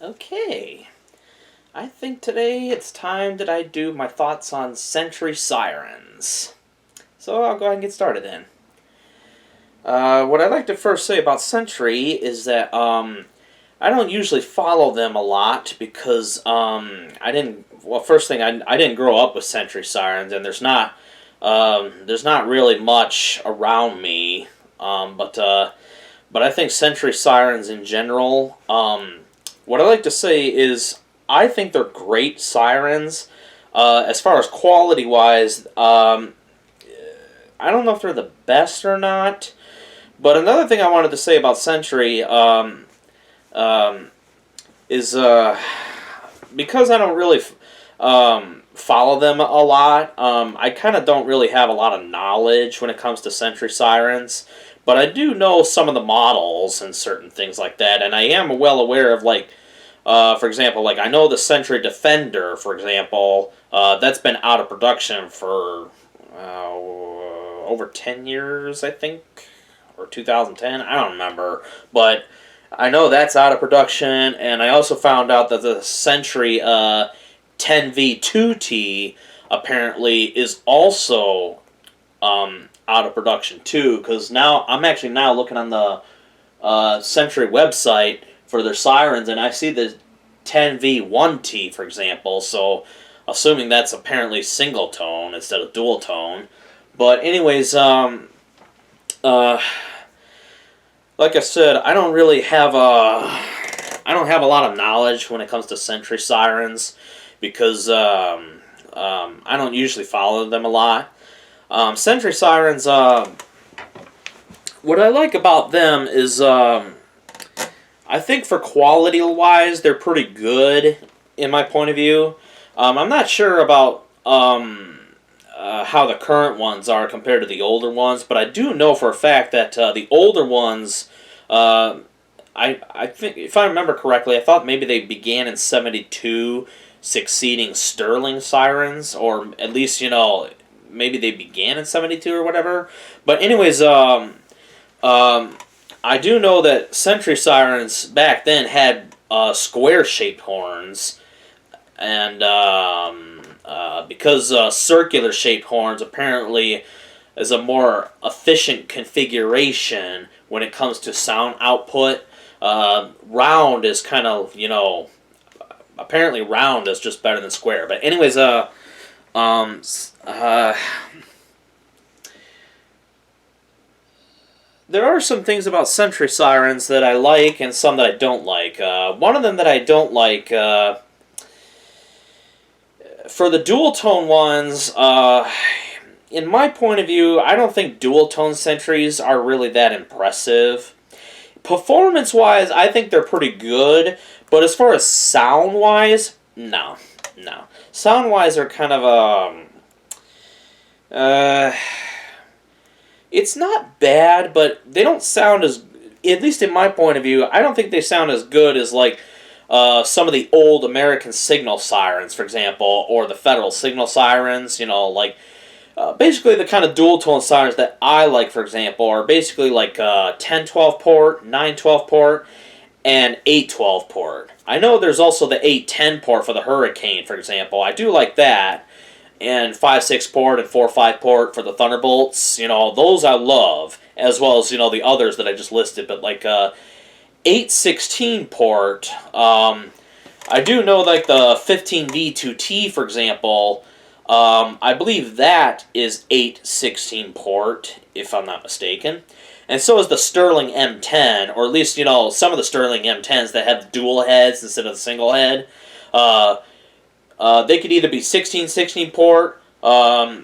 Okay, I think today it's time that I do my thoughts on Sentry Sirens. So I'll go ahead and get started then. What I'd like to first say about Sentry is that I don't usually follow them a lot because I didn't. Well, first thing I didn't grow up with Sentry Sirens, and there's not really much around me. But I think Sentry Sirens in general. What I like to say is I think they're great sirens. As far as quality wise, I don't know if they're the best or not. But another thing I wanted to say about Sentry is because I don't really follow them a lot. I kind of don't really have a lot of knowledge when it comes to Sentry Sirens. But I do know some of the models and certain things like that, and I am well aware of, like, for example, like I know the Sentry Defender, for example, that's been out of production for over 10 years, I think, or 2010, I don't remember, but I know that's out of production, and I also found out that the Sentry 10V2T apparently is also out of production too, because now I'm actually now looking on the Sentry website for their sirens, and I see the 10V1T, for example, so assuming that's apparently single tone instead of dual tone. But anyways, like I said, I don't have a lot of knowledge when it comes to Sentry Sirens because I don't usually follow them a lot. Sentry Sirens, what I like about them is I think for quality-wise, they're pretty good in my point of view. I'm not sure about how the current ones are compared to the older ones, but I do know for a fact that the older ones, I think, if I remember correctly, I thought maybe they began in '72, succeeding Sterling Sirens, or at least, maybe they began in '72 or whatever. But anyways, I do know that Sentry Sirens back then had square-shaped horns, and because circular-shaped horns apparently is a more efficient configuration when it comes to sound output, round is kind of, apparently round is just better than square. But anyways, there are some things about Sentry Sirens that I like and some that I don't like. One of them that I don't like, for the dual-tone ones, in my point of view, I don't think dual-tone Sentries are really that impressive. Performance-wise, I think they're pretty good, but as far as sound-wise, no. Sound-wise, they're kind of, it's not bad, but they don't sound as, at least in my point of view, I don't think they sound as good as, like, some of the old American signal sirens, for example, or the Federal signal sirens, basically the kind of dual-tone sirens that I like, for example, are basically like 10-12 port, 9-12 port, and 8-12 port. I know there's also the 8-10 port for the Hurricane, for example. I do like that. And 5-6 port and 4-5 port for the Thunderbolts. Those I love, as well as, the others that I just listed. But, like, 8-16 port, I do know, like, the 15V2T, for example, I believe that is 8-16 port, if I'm not mistaken. And so is the Sterling M10, or at least, some of the Sterling M10s that have dual heads instead of the single head. They could either be 16-16 port. I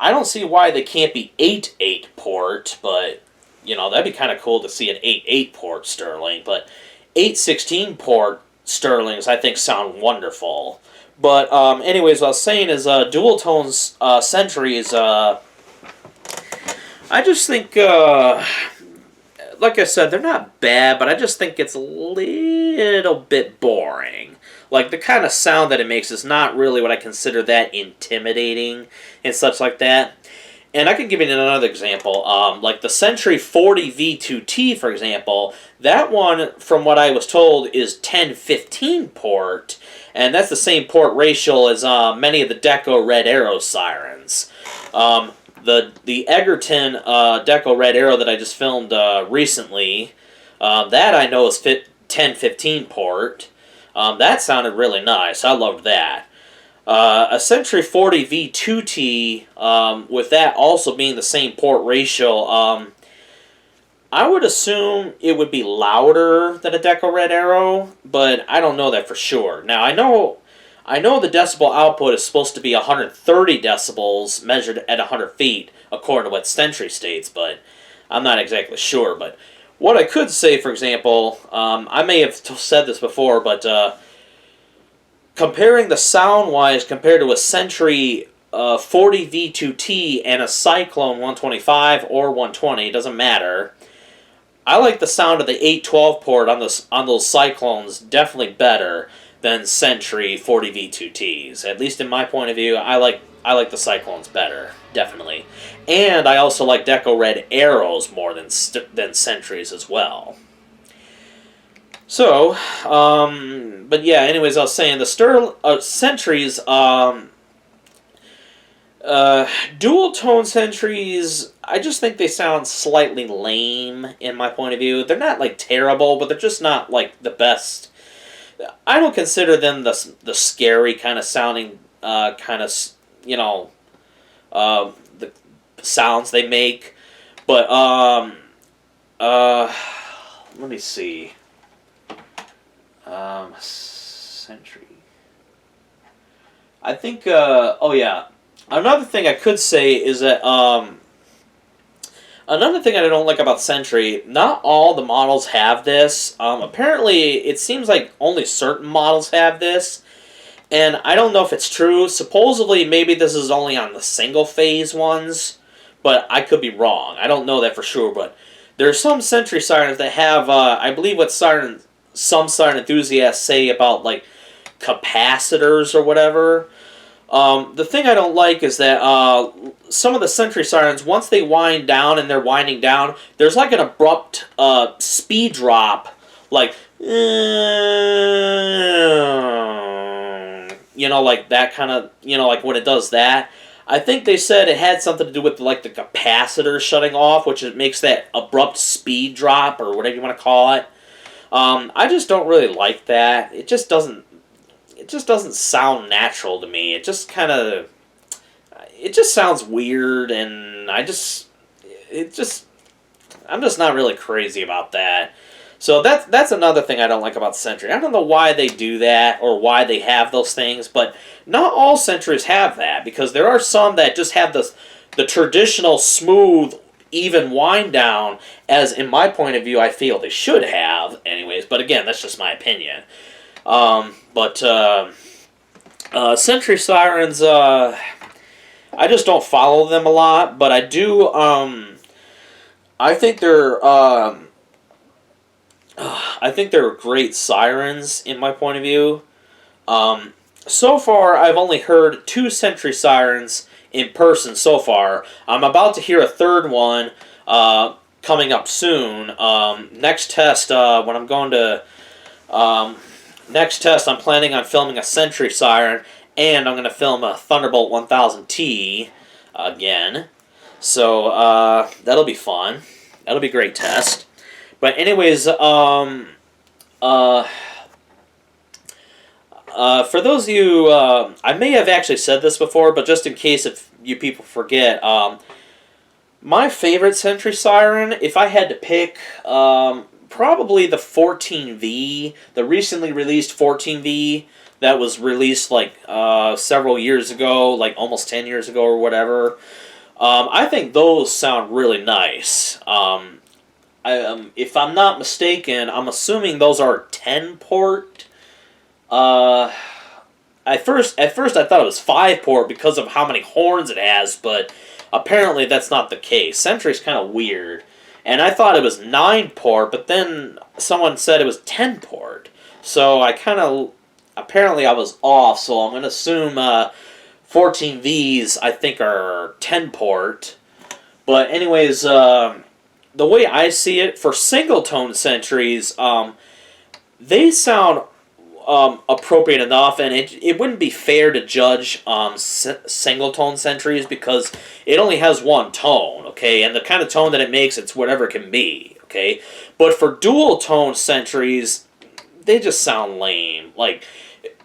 don't see why they can't be 8-8 port, but, that'd be kind of cool to see an 8-8 port Sterling. But 8-16 port Sterlings, I think, sound wonderful. But, anyways, what I was saying is, dual tones Sentries, I just think, like I said, they're not bad, but I just think it's a little bit boring. Like, the kind of sound that it makes is not really what I consider that intimidating and such like that. And I can give you another example. Like the Sentry 40 V2T, for example, that one, from what I was told, is 1015 port, and that's the same port ratio as many of the Deco Red Arrow sirens. The Egerton Deco Red Arrow that I just filmed recently, that I know is 1015 port. That sounded really nice. I loved that. A Sentry 40 V2T, with that also being the same port ratio, I would assume it would be louder than a Deco Red Arrow, but I don't know that for sure. Now, I know the decibel output is supposed to be 130 decibels measured at 100 feet, according to what Sentry states, but I'm not exactly sure. But what I could say, for example, I may have said this before, but comparing the sound-wise compared to a Sentry 40 V2T and a Cyclone 125 or 120, it doesn't matter. I like the sound of the 812 port on those Cyclones definitely better than Sentry 40 V2Ts. At least in my point of view, I like the Cyclones better, definitely. And I also like Deco Red Arrows more than Sentries as well. So, but yeah, anyways, I was saying the Sentries, dual tone Sentries, I just think they sound slightly lame in my point of view. They're not like terrible, but they're just not like the best. I don't consider them the scary kind of sounding kind of, you know, the sounds they make. But let me see. Sentry. I think, oh yeah. Another thing I could say is that, another thing I don't like about Sentry, not all the models have this. Apparently, it seems like only certain models have this. And I don't know if it's true. Supposedly, maybe this is only on the single-phase ones. But I could be wrong. I don't know that for sure. But there are some Sentry Sirens that have, I believe what some siren enthusiasts say about, like, capacitors or whatever. The thing I don't like is that some of the Sentry Sirens, once they wind down and they're winding down, there's like an abrupt speed drop, like, you know, like that kind of, you know, like when it does that. I think they said it had something to do with like the capacitor shutting off, which makes that abrupt speed drop or whatever you want to call it. I just don't really like that. It just doesn't sound natural to me. It just sounds weird, and I'm just not really crazy about that. So that's another thing I don't like about Sentry. I don't know why they do that or why they have those things, but not all Sentries have that, because there are some that just have the traditional smooth, even wind down, as in my point of view I feel they should have anyways, but again, that's just my opinion. Sentry Sirens, I just don't follow them a lot, but I do, I think they're great sirens in my point of view. So far, I've only heard 2 Sentry Sirens in person so far. I'm about to hear a third one coming up soon. Next test, when I'm going to... next test, I'm planning on filming a Sentry Siren, and I'm going to film a Thunderbolt 1000T again. So, that'll be fun. That'll be a great test. But anyways, for those of you, I may have actually said this before, but just in case if you people forget, my favorite Sentry Siren, if I had to pick, probably the 14V, the recently released 14V that was released like several years ago, like almost 10 years ago or whatever. I think those sound really nice. If I'm not mistaken, I'm assuming those are 10-port. At first I thought it was 5-port because of how many horns it has, but apparently that's not the case. Sentry's kind of weird. And I thought it was 9-port, but then someone said it was 10-port. So apparently I was off, so I'm going to assume 14Vs I think are 10-port. But anyways, the way I see it, for single-tone sentries, they sound appropriate enough, and it wouldn't be fair to judge single-tone sentries because it only has one tone, okay? And the kind of tone that it makes, it's whatever it can be, okay? But for dual-tone sentries, they just sound lame. Like,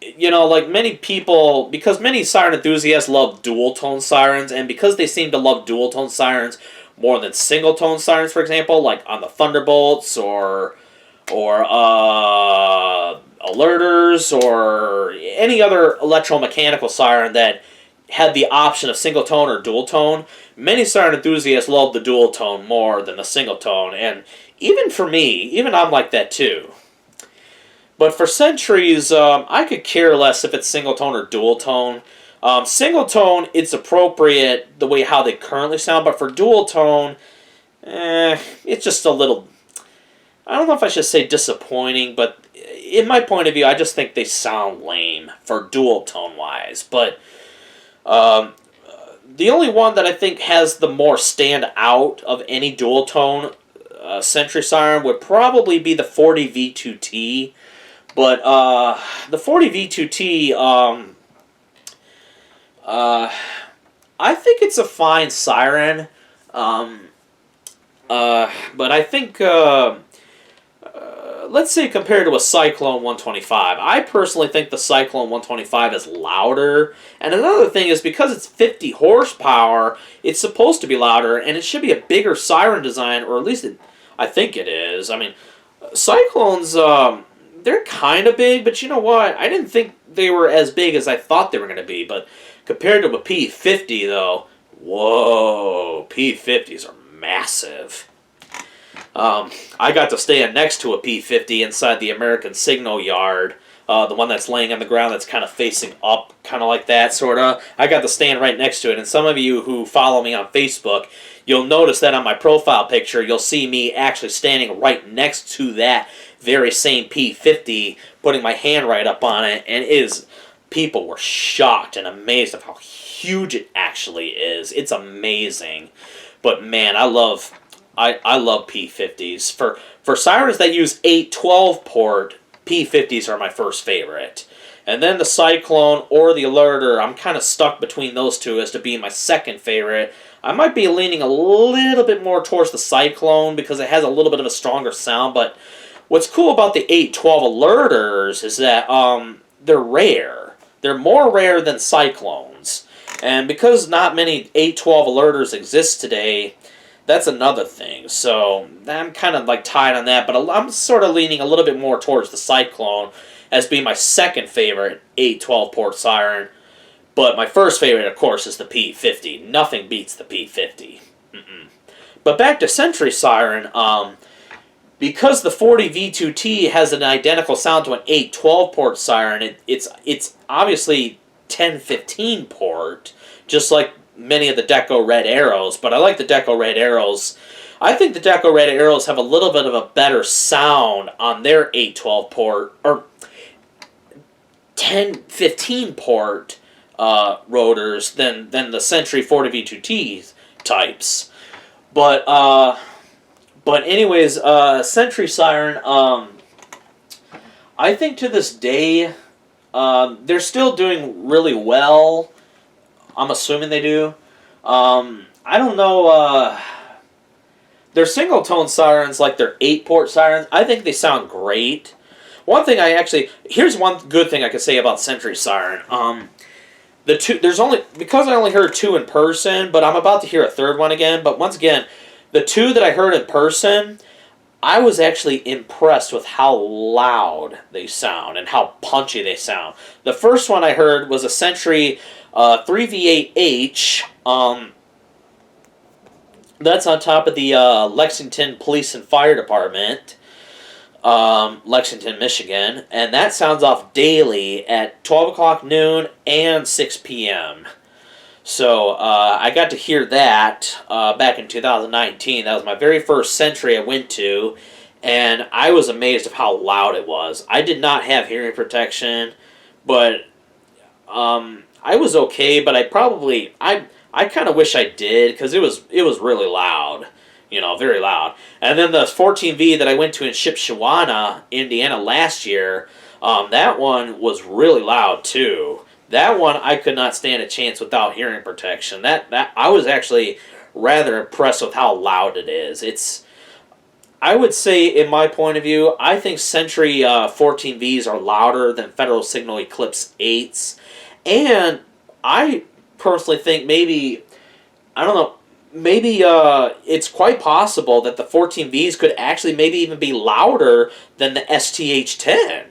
like many people, because many siren enthusiasts love dual-tone sirens, and because they seem to love dual-tone sirens more than single-tone sirens, for example, like on the Thunderbolts or alerters or any other electromechanical siren that had the option of single tone or dual tone, many siren enthusiasts love the dual tone more than the single tone, and even for me, even I'm like that too. But for sentries, I could care less if it's single tone or dual tone. Single tone, it's appropriate the way how they currently sound, but for dual tone, it's just a little, I don't know if I should say disappointing, but in my point of view, I just think they sound lame for dual tone wise. But the only one that I think has the more stand out of any dual tone Sentry Siren would probably be the 40 V2T. But the 40 V2T, I think it's a fine siren. But I think, let's say compared to a Cyclone 125, I personally think the Cyclone 125 is louder. And another thing is because it's 50 horsepower, it's supposed to be louder, and it should be a bigger siren design, or at least I think it is. I mean, Cyclones, they're kind of big, but you know what? I didn't think they were as big as I thought they were going to be. But compared to a P50, though, whoa, P50s are massive. I got to stand next to a P50 inside the American Signal Yard, the one that's laying on the ground that's kind of facing up, kind of like that, sort of. I got to stand right next to it, and some of you who follow me on Facebook, you'll notice that on my profile picture, you'll see me actually standing right next to that very same P50, putting my hand right up on it, and people were shocked and amazed of how huge it actually is. It's amazing. But man, I love P50s. For sirens that use 812 port, P50s are my first favorite. And then the Cyclone or the Alerter, I'm kind of stuck between those two as to being my second favorite. I might be leaning a little bit more towards the Cyclone because it has a little bit of a stronger sound, but what's cool about the 812 Alerters is that they're rare. They're more rare than Cyclones. And because not many 812 Alerters exist today, that's another thing. So I'm kind of like tied on that, but I'm sort of leaning a little bit more towards the Cyclone as being my second favorite 812 port siren. But my first favorite, of course, is the P50. Nothing beats the P50. But back to Sentry Siren, because the 40 V2T has an identical sound to an 812 port siren, it's obviously 1015 port, just like many of the Deco Red Arrows, but I like the Deco Red Arrows. I think the Deco Red Arrows have a little bit of a better sound on their 812 port, or 1015 port rotors than the Sentry 40 V2T types. But anyways, Sentry Siren, I think to this day, they're still doing really well. I'm assuming they do. I don't know. Their single-tone sirens, like their 8-port sirens, I think they sound great. One thing here's one good thing I could say about Sentry Siren. Because I only heard 2 in person, but I'm about to hear a third one again. But once again, the 2 that I heard in person, I was actually impressed with how loud they sound and how punchy they sound. The first one I heard was a Sentry 3V8H. That's on top of the Lexington Police and Fire Department, Lexington, Michigan, and that sounds off daily at 12 o'clock noon and 6 p.m. So I got to hear that back in 2019. That was my very first Sentry I went to, and I was amazed at how loud it was. I did not have hearing protection, but I was okay. But I kind of wish I did because it was really loud, very loud. And then the 14V that I went to in Shipshewana, Indiana last year, that one was really loud too. That one I could not stand a chance without hearing protection. That I was actually rather impressed with how loud it is. I would say, in my point of view, I think Sentry 14Vs are louder than Federal Signal Eclipse 8s. And I personally think maybe, I don't know, maybe it's quite possible that the 14Vs could actually maybe even be louder than the STH-10.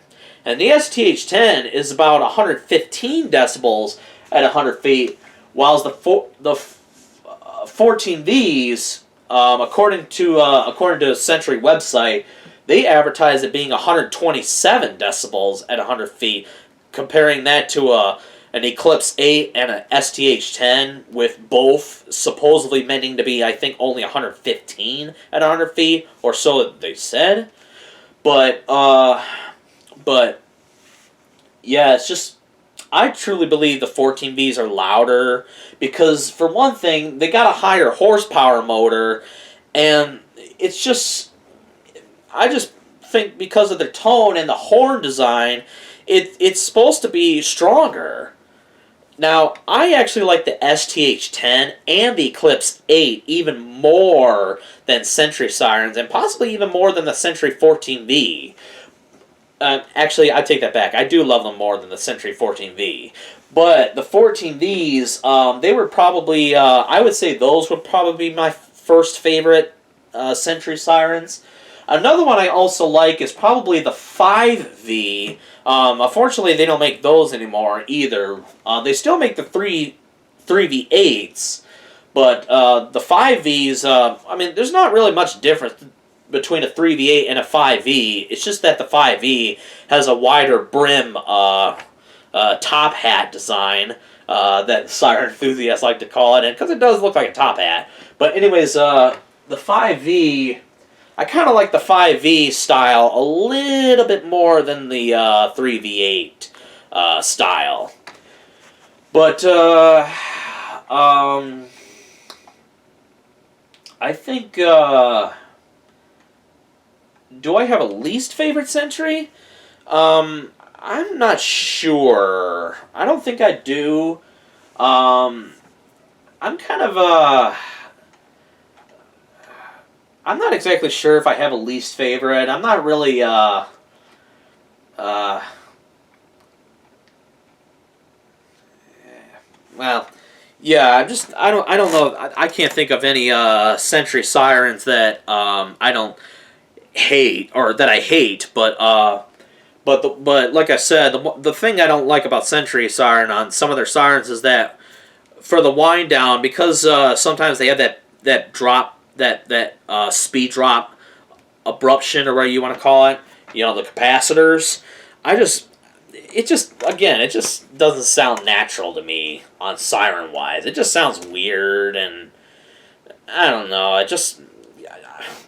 And the STH-10 is about 115 decibels at 100 feet, while the 14Vs, according to Sentry website, they advertise it being 127 decibels at 100 feet, comparing that to an Eclipse 8 and an STH-10, with both supposedly meaning to be, I think, only 115 at 100 feet, or so they said. But yeah, it's just, I truly believe the 14Vs are louder because, for one thing, they got a higher horsepower motor, and it's just, I just think because of the tone and the horn design, it's supposed to be stronger. Now, I actually like the STH-10 and the Eclipse 8 even more than Sentry Sirens, and possibly even more than the Sentry 14V. Actually, I take that back. I do love them more than the Sentry 14V. But the 14Vs, they were probably, I would say those would probably be my first favorite Sentry Sirens. Another one I also like is probably the 5V. Unfortunately, they don't make those anymore either. They still make the 3V8s, but the 5Vs, I mean, there's not really much difference between a 3V8 and a 5V. It's just that the 5V has a wider brim top hat design that siren enthusiasts like to call it, and because it does look like a top hat. But anyways, the 5V, I kind of like the 5V style a little bit more than the 3V8 style. But I think, do I have a least favorite Sentry? I'm not sure. I don't think I do. I'm kind of, I'm not exactly sure if I have a least favorite. I'm not really, well, yeah, I don't know. I can't think of any Sentry Sirens that I don't hate, or that I hate. But like I said, the thing I don't like about Sentry Siren on some of their sirens is that for the wind down, because sometimes they have that drop, that speed drop abruption, or whatever you want to call it, the capacitors. It just doesn't sound natural to me on siren wise. It just sounds weird, and I don't know.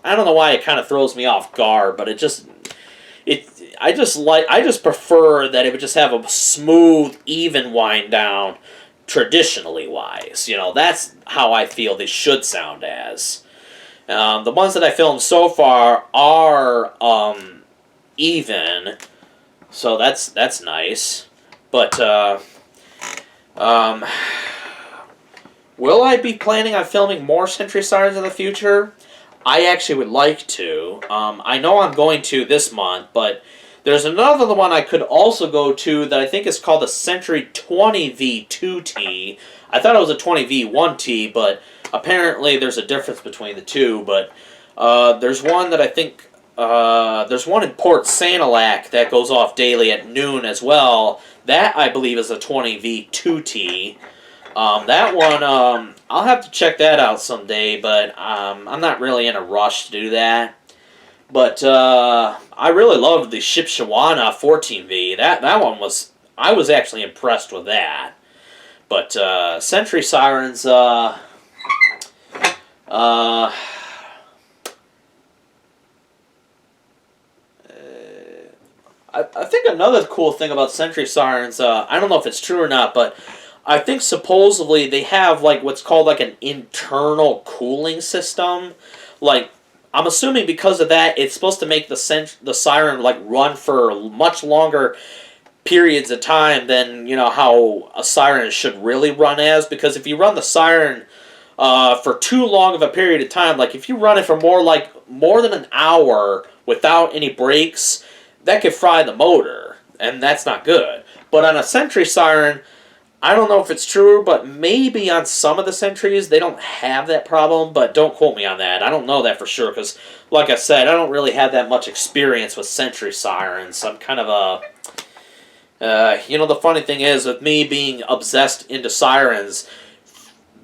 I don't know why it kind of throws me off guard, but I just prefer that it would just have a smooth, even wind down, traditionally wise. That's how I feel they should sound as. The ones that I filmed so far are even, so that's nice. But will I be planning on filming more Sentry Sirens in the future? I actually would like to. I know I'm going to this month, but there's another one I could also go to that I think is called the Sentry 20V2T. I thought it was a 20V1T, but apparently there's a difference between the two. But there's one that I think, there's one in Port Sanilac that goes off daily at noon as well. That, I believe, is a 20V2T. That one, I'll have to check that out someday, but I'm not really in a rush to do that. But I really loved the Shipshewana 14V. That one was, I was actually impressed with that. But Sentry Sirens, I think another cool thing about Sentry Sirens, I don't know if it's true or not, but I think supposedly they have like what's called like an internal cooling system. Like I'm assuming because of that, it's supposed to make the siren like run for much longer periods of time than how a siren should really run as. Because if you run the siren for too long of a period of time, like if you run it for more than an hour without any breaks, that could fry the motor, and that's not good. But on a Sentry siren, I don't know if it's true, but maybe on some of the Sentries they don't have that problem, but don't quote me on that. I don't know that for sure because, like I said, I don't really have that much experience with Sentry Sirens. I'm kind of a... the funny thing is, with me being obsessed into sirens,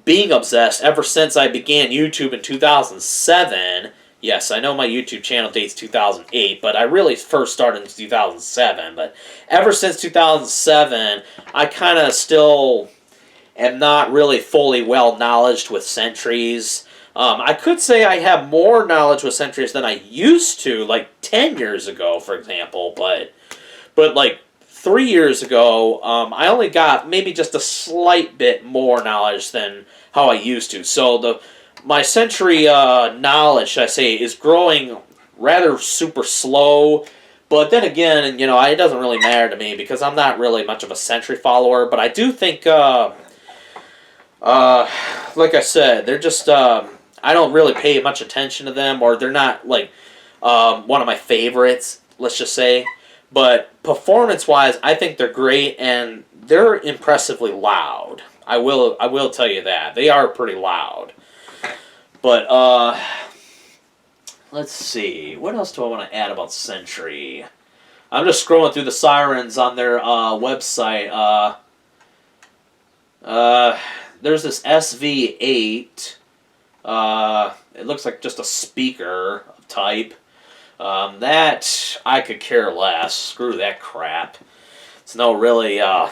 being obsessed ever since I began YouTube in 2007... Yes, I know my YouTube channel dates 2008, but I really first started in 2007. But ever since 2007, I kind of still am not really fully well-knowledged with Sentries. I could say I have more knowledge with Sentries than I used to, like 10 years ago, for example. But like 3 years ago, I only got maybe just a slight bit more knowledge than how I used to. So my Sentry knowledge, should I say, is growing rather super slow. But then again, it doesn't really matter to me because I'm not really much of a Sentry follower. But I do think, like I said, they're just, I don't really pay much attention to them, or they're not, like, one of my favorites, let's just say. But performance-wise, I think they're great, and they're impressively loud. I will tell you that. They are pretty loud. But, let's see. What else do I want to add about Sentry? I'm just scrolling through the sirens on their website. There's this SV8. It looks like just a speaker type. That, I could care less. Screw that crap. It's no really, yeah,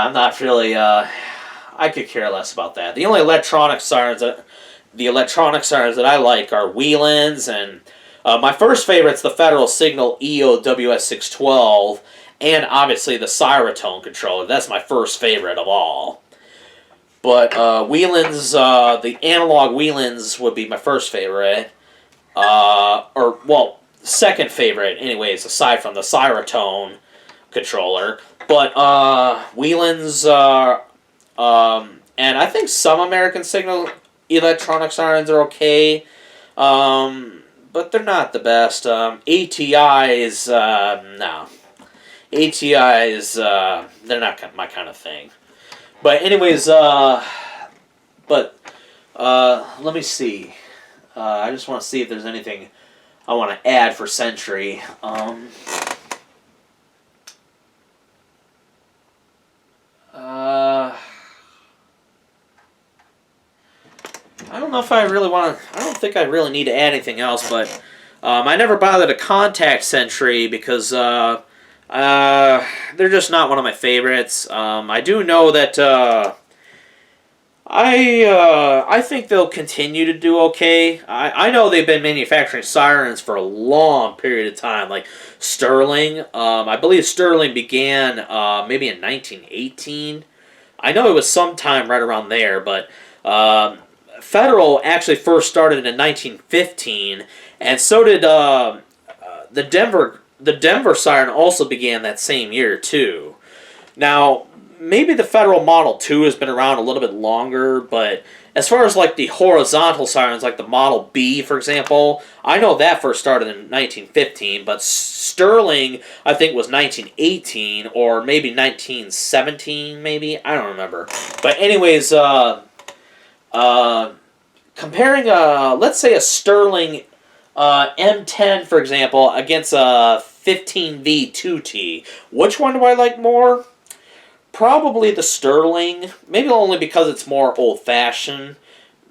I'm not really, I could care less about that. The only electronic sirens that I like are Wieland's, and my first favorite's the Federal Signal EOWS612, and obviously the Siratone controller. That's my first favorite of all. But Wieland's, the analog Wieland's would be my first favorite. Second favorite, anyways, aside from the Siratone controller. But Wieland's, and I think some American Signal electronic sirens are okay, but they're not the best. ATI's, no. ATI's, they're not my kind of thing. But anyways, let me see. I just want to see if there's anything I want to add for Sentry. I don't know if I really want to... I don't think I really need to add anything else, but I never bothered to contact Sentry because they're just not one of my favorites. I do know that I think they'll continue to do okay. I know they've been manufacturing sirens for a long period of time, like Sterling. I believe Sterling began maybe in 1918. I know it was sometime right around there, but Federal actually first started in 1915, and so did the Denver siren also began that same year too. Now, maybe the Federal Model 2 has been around a little bit longer, but as far as like the horizontal sirens, like the Model B, for example, I know that first started in 1915, but Sterling, I think, was 1918, or maybe 1917, maybe? I don't remember. But anyways, comparing, let's say a Sterling M10, for example, against a 15V2T, which one do I like more? Probably the Sterling, maybe only because it's more old-fashioned,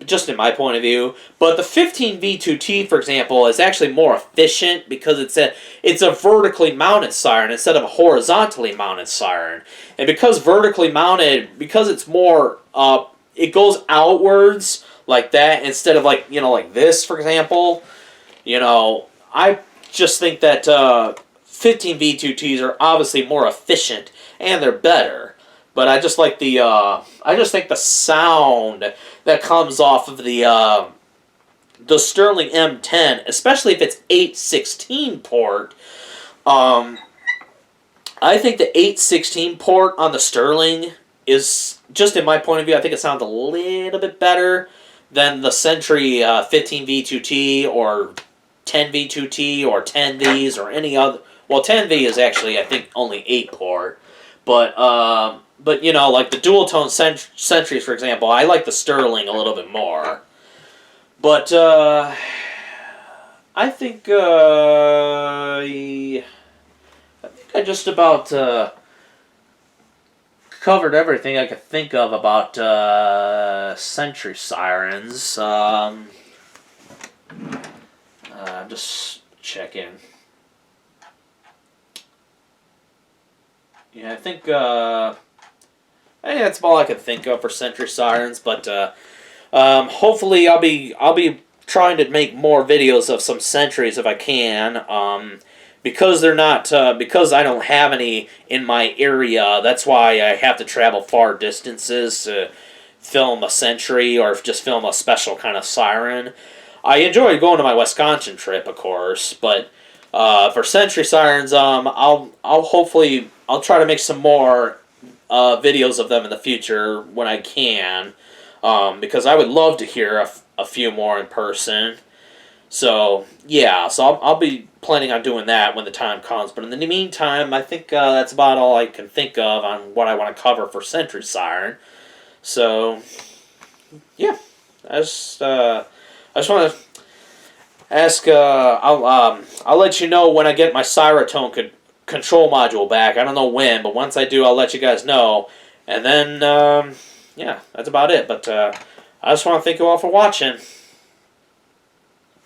just in my point of view. But the 15V2T, for example, is actually more efficient because it's a vertically mounted siren instead of a horizontally mounted siren. And because vertically mounted, because it's more, it goes outwards like that instead of like this, for example. I just think that 15V2Ts are obviously more efficient and they're better. But I just like I just think the sound that comes off of the Sterling M10, especially if it's 816 port. I think the 816 port on the Sterling is, just in my point of view, I think it sounds a little bit better than the Sentry 15V2T or 10V2T or 10Vs or any other. Well, 10V is actually, I think, only 8 port. But you know, like the dual tone Sentries, for example, I like the Sterling a little bit more. But I think I just about covered everything I could think of about Sentry Sirens. I'm just checking. Yeah, I think that's all I can think of for Sentry Sirens. But hopefully, I'll be trying to make more videos of some sentries if I can. Because they're not, because I don't have any in my area, that's why I have to travel far distances to film a sentry or just film a special kind of siren. I enjoy going to my Wisconsin trip, of course, but for Sentry Sirens, I'll try to make some more videos of them in the future when I can, because I would love to hear a few more in person. So yeah, so I'll be planning on doing that when the time comes. But in the meantime, I think that's about all I can think of on what I want to cover for Sentry Siren. So yeah, I just want to ask. I'll let you know when I get my Cyratone control module back. I don't know when, but once I do, I'll let you guys know. And then yeah, that's about it. But I just want to thank you all for watching.